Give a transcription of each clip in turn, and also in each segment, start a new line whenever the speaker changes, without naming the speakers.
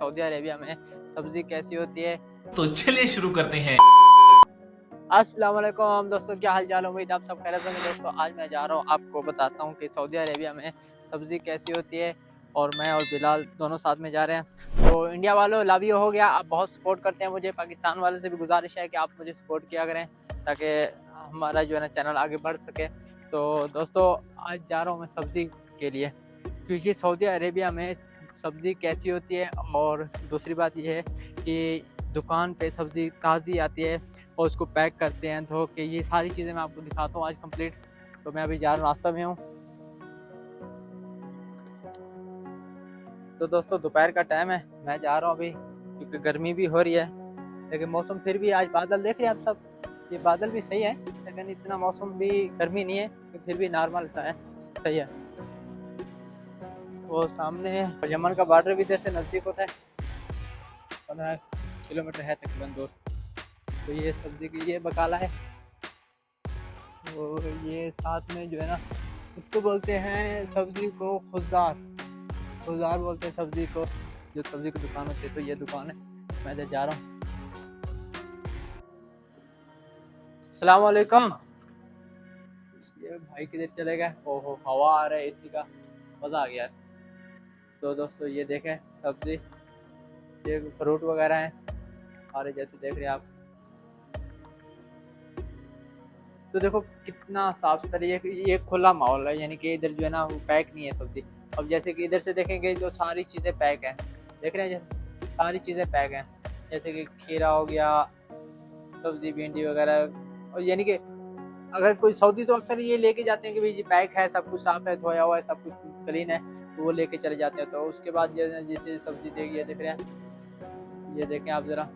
Saudi Arabia में सब्जी कैसी होती है।
तो चलिए शुरू करते हैं।
अस्सलाम वालेकुम दोस्तों, क्या हाल चाल। उम्मीद आप सब खैरियत से होंगे। दोस्तों आज मैं जा रहा हूँ आपको बताता हूँ कि सऊदी अरेबिया में सब्ज़ी कैसी होती है, और मैं और बिलाल दोनों साथ में जा रहे हैं। तो इंडिया वालों लव यू हो गया, आप बहुत सपोर्ट करते हैं मुझे। पाकिस्तान वाले से भी गुजारिश है कि आप मुझे सपोर्ट किया करें ताकि हमारा जो है ना चैनल आगे बढ़ सके। तो दोस्तों आज जा रहा हूँ मैं सब्ज़ी के लिए, क्योंकि सऊदी अरेबिया में सब्ज़ी कैसी होती है। और दूसरी बात यह है कि दुकान पे सब्ज़ी ताज़ी आती है और उसको पैक करते हैं धो के। ये सारी चीज़ें मैं आपको दिखाता हूँ आज कंप्लीट। तो मैं अभी जा रहा हूँ, रास्ता में हूँ। तो दोस्तों दोपहर का टाइम है, मैं जा रहा हूँ अभी, क्योंकि गर्मी भी हो रही है। लेकिन मौसम फिर भी आज बादल देख रहे हैं आप सब, ये बादल भी सही है, लेकिन इतना मौसम भी गर्मी नहीं है, फिर भी नॉर्मल सा है, सही है। वो सामने यमन का बॉर्डर भी जैसे नज़दीक होता है, 15 किलोमीटर है तकरीबन दूर। तो ये सब्ज़ी की ये बकाला है, और ये साथ में जो है ना इसको बोलते हैं सब्ज़ी को खुददार बोलते हैं सब्ज़ी को, जो सब्ज़ी की दुकान होती है। तो ये दुकान है, मैं इधर जा रहा हूँ। अस्सलाम वालेकुम। ये भाई किधर चले गए? ओहो हवा आ रहा है एसी का, मज़ा आ गया। तो दोस्तों ये देखें सब्ज़ी, ये फ्रूट वगैरह हैं, और जैसे देख रहे हैं आप, तो देखो कितना साफ सुथरा, ये खुला माहौल है, यानी कि इधर जो है ना वो पैक नहीं है सब्जी। अब जैसे कि इधर से देखेंगे जो सारी चीज़ें पैक हैं, देख रहे हैं जैसे सारी चीज़ें पैक हैं, जैसे कि खीरा हो गया, सब्जी भिंडी वगैरह। और यानी कि अगर कोई सऊदी तो अक्सर ये लेके जाते हैं कि भाई ये पैक है, सब कुछ साफ है, धोया हुआ है, सब कुछ क्लीन है, तो वो लेके चले जाते हैं। तो उसके बाद जो है जैसे सब्जी देगी, ये देख रहे हैं, ये देखें आप ज़रा।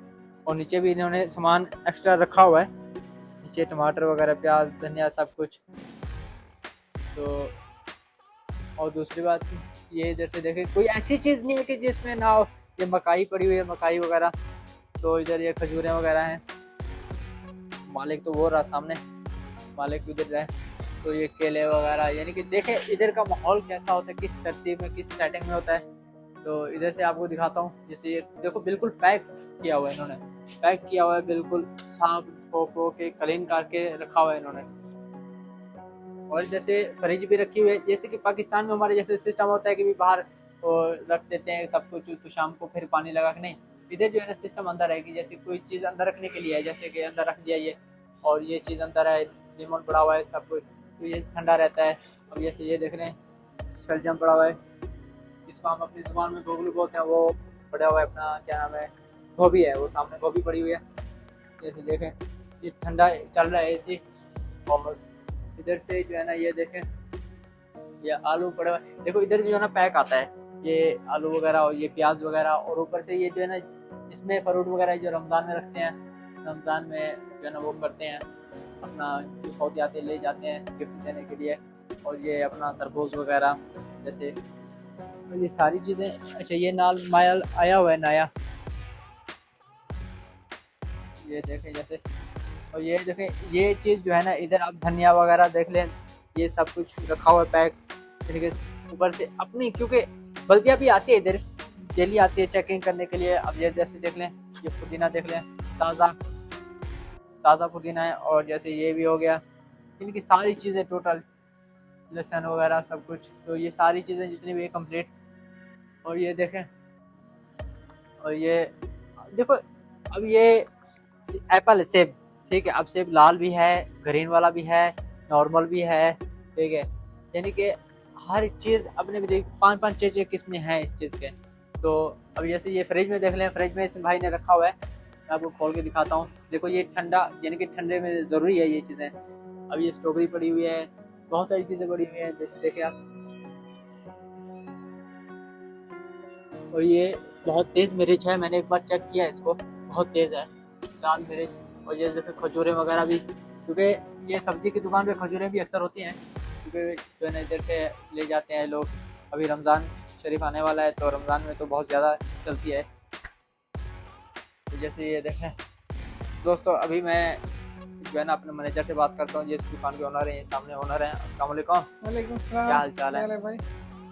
और नीचे भी इन्होंने सामान एक्स्ट्रा रखा हुआ है, नीचे टमाटर वगैरह, प्याज, धनिया, सब कुछ। तो और दूसरी बात ये इधर से देखें कोई ऐसी चीज़ नहीं है कि जिसमें ना हो। ये मकाई पड़ी हुई है, मकाई वगैरह। तो इधर ये खजूरें वगैरह हैं। मालिक तो वो रहा सामने, मालिक इधर है। तो ये केले वगैरह, यानी कि देखें इधर का माहौल कैसा होता है, किस तरतीब में, किस सेटिंग में होता है। तो इधर से आपको दिखाता हूँ। जैसे ये देखो बिल्कुल पैक किया हुआ है इन्होंने, पैक किया हुआ है, बिल्कुल साफ धो के क्लीन करके रखा हुआ है इन्होंने। और जैसे फ्रिज भी रखी हुई है, जैसे कि पाकिस्तान में हमारे जैसे सिस्टम होता है कि भी बाहर रख देते हैं सब कुछ, तो शाम को फिर पानी लगा के, नहीं, इधर जो है ना सिस्टम अंदर है कि जैसे कोई चीज़ अंदर रखने के लिए है, जैसे कि अंदर रख दिया ये, और ये चीज़ अंदर है, लीमन पड़ा हुआ है, सब कुछ, तो ये ठंडा रहता है। अब जैसे ये देख रहे हैं शलजम पड़ा हुआ है, इसको हम अपनी जुबान में गोगलू बोलते हैं, वो पड़ा हुआ है अपना, क्या नाम है, गोभी है, वो सामने गोभी पड़ी हुई है। जैसे देखें ये ठंडा चल रहा है एसी। और इधर से जो है ना ये देखें ये आलू पड़े हुए, देखो इधर जो है ना पैक आता है ये आलू वगैरह और ये प्याज वगैरह। और ऊपर से ये जो है ना इसमें फ्रूट वगैरह जो रमज़ान में रखते हैं, रमज़ान में जो है ना वो करते हैं अपना, जो सऊदी आते ले जाते हैं गिफ्ट देने के लिए। और ये अपना तरबूज वगैरह, जैसे ये सारी चीज़ें। अच्छा ये नाल मायल आया हुआ है नया, ये देखें जैसे। और ये देखें ये चीज़ जो है ना इधर आप धनिया वगैरह देख लें, ये सब कुछ रखा हुआ है पैक तरीके से ऊपर से अपनी, क्योंकि बल्दियाँ भी आती है इधर, डेली आती है चेकिंग करने के लिए। अब ये जैसे देख लें, ये पुदीना देख लें, ताज़ा पुदीना है। और जैसे ये भी हो गया, इनकी सारी चीज़ें टोटल, लहसुन वगैरह सब कुछ, तो ये सारी चीज़ें जितनी भी है कंप्लीट। और ये देखें, और ये देखो, अब ये एप्पल सेब, ठीक है, अब सेब लाल भी है, ग्रीन वाला भी है, नॉर्मल भी है, ठीक है, यानी कि हर चीज़ अपने भी देख 5-5 6 किस्में हैं इस चीज़ के। तो अब जैसे ये फ्रिज में देख लें, फ्रिज में इस भाई ने रखा हुआ है, मैं आपको खोल के दिखाता हूँ। देखो ये ठंडा, यानी कि ठंडे में ज़रूरी है ये चीज़ें। अब ये स्ट्रॉबेरी पड़ी हुई है, बहुत सारी चीज़ें पड़ी हुई हैं, जैसे देखें आप। और ये बहुत तेज़ मिर्च है, मैंने एक बार चेक किया इसको, बहुत तेज़ है लाल मिर्च। और ये जैसे खजूरें वगैरह भी, क्योंकि ये सब्ज़ी की दुकान पे खजूरें भी अक्सर होती हैं, क्योंकि जो है ना इधर से ले जाते हैं लोग। अभी रमज़ान शरीफ आने वाला है, तो रमज़ान में तो बहुत ज़्यादा चलती है। तो जैसे ये देखें दोस्तों, अभी मैं जो है ना अपने मैनेजर से बात करता हूँ, जिस दुकान के ओनर हैं, ये सामने ओनर हैं। अस्सलाम वालेकुम।
वालेकुम सलाम।
क्या हाल चाल है?
भाई?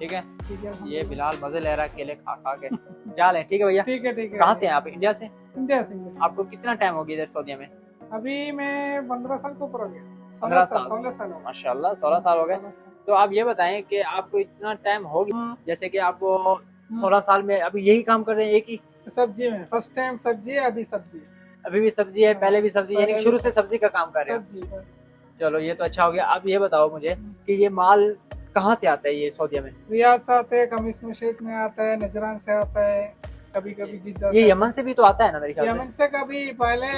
ठीक है।
ठीक है
ये बिलाल मजे ले रहा है केले खा खा के। क्या लें? ठीक है भैया।
ठीक है ठीक है।
कहाँ से हैं आप? इंडिया से?
इंडिया से इंडिया से।
आपको कितना टाइम हो गया इधर सऊदीया में?
अभी मैं 15 साल को ऊपर हो गया।
15
16 साल हो गए।
माशाल्लाह 16 साल हो गए।
16 साल।
तो आप ये बताएं कि आपको इतना टाइम हो गया,
हाँ,
जैसे कि आपको 16 साल में अभी यही काम कर रहे हैं एक ही?
सब्जी में फर्स्ट टाइम सब्जी है, अभी सब्जी
अभी भी सब्जी है, पहले भी सब्जी, यानी कि
पहले
शुरू
भी
से सब्जी का काम कर रहे हो?
सब्जी।
चलो ये तो अच्छा हो गया। अब ये बताओ मुझे कि ये माल कहाँ से आता है ये सऊदीया में?
रियाद से आते हैं, कमीज मुशीद में आता है, नजरान से आता है, कभी कभी जिद्दा
ये
से।
यमन से भी तो आता है ना मेरे ख्याल से?
यमन से कभी पहले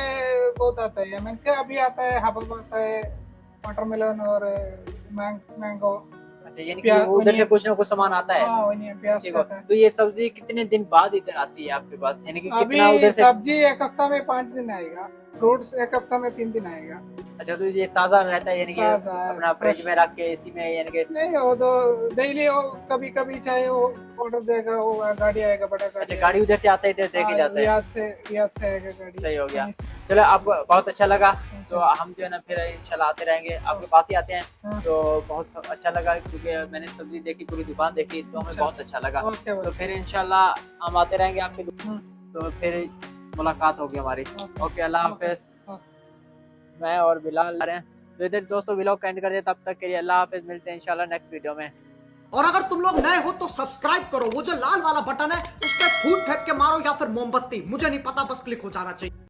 बहुत आता है, यमन का अभी आता है, हबब आता है, वाटरमेलन और मैंगो।
अच्छा, यानी कि उधर से कुछ ना कुछ सामान आता है।
हाँ, वही प्याज
ठीक
आता
है।
है।
तो ये सब्जी कितने दिन बाद इधर आती है आपके पास, यानी कि
अभी
कितना उधर से?
सब्जी एक हफ्ता में 5 दिन आएगा, फ्रूट्स एक हफ्ता में 3 दिन आएगा।
अच्छा, तो ये ताजा रहता है, यानी कि
ताजा है,
अपना फ्रिज
fresh।
में रख के एसी में, यानी कि?
नहीं, वो तो डेली वो कभी कभी चाहे वो ऑर्डर देगा, वो गाड़ी आएगा, बड़ा गाड़ी।
अच्छा, गाड़ी उधर से आता है, इधर दे के जाता है?
रियाद से आएगा गाड़ी।
सही हो गया। चलो, आपको बहुत अच्छा लगा। तो हम जो है ना फिर इंशाल्लाह आते रहेंगे, आपके पास ही आते हैं।
हाँ।
तो बहुत अच्छा लगा, क्योंकि मैंने सब्जी देखी, पूरी दुकान देखी, तो हमें बहुत अच्छा लगा।
ओके
तो फिर इंशाल्लाह हम आते रहेंगे आपके दुकान, तो फिर मुलाकात होगी हमारी। ओके, अल्लाह हाफिज। मैं और बिलाल आ रहे हैं, तो इधर दोस्तों व्लॉग का एंड कर दे। तब तक के लिए अल्लाह हाफिज, मिलते हैं इंशाल्लाह नेक्स्ट वीडियो में।
और अगर तुम लोग नए हो तो सब्सक्राइब करो, वो जो लाल वाला बटन है उस पर फूट फेंक के मारो या फिर मोमबत्ती, मुझे नहीं पता, बस क्लिक हो जाना चाहिए।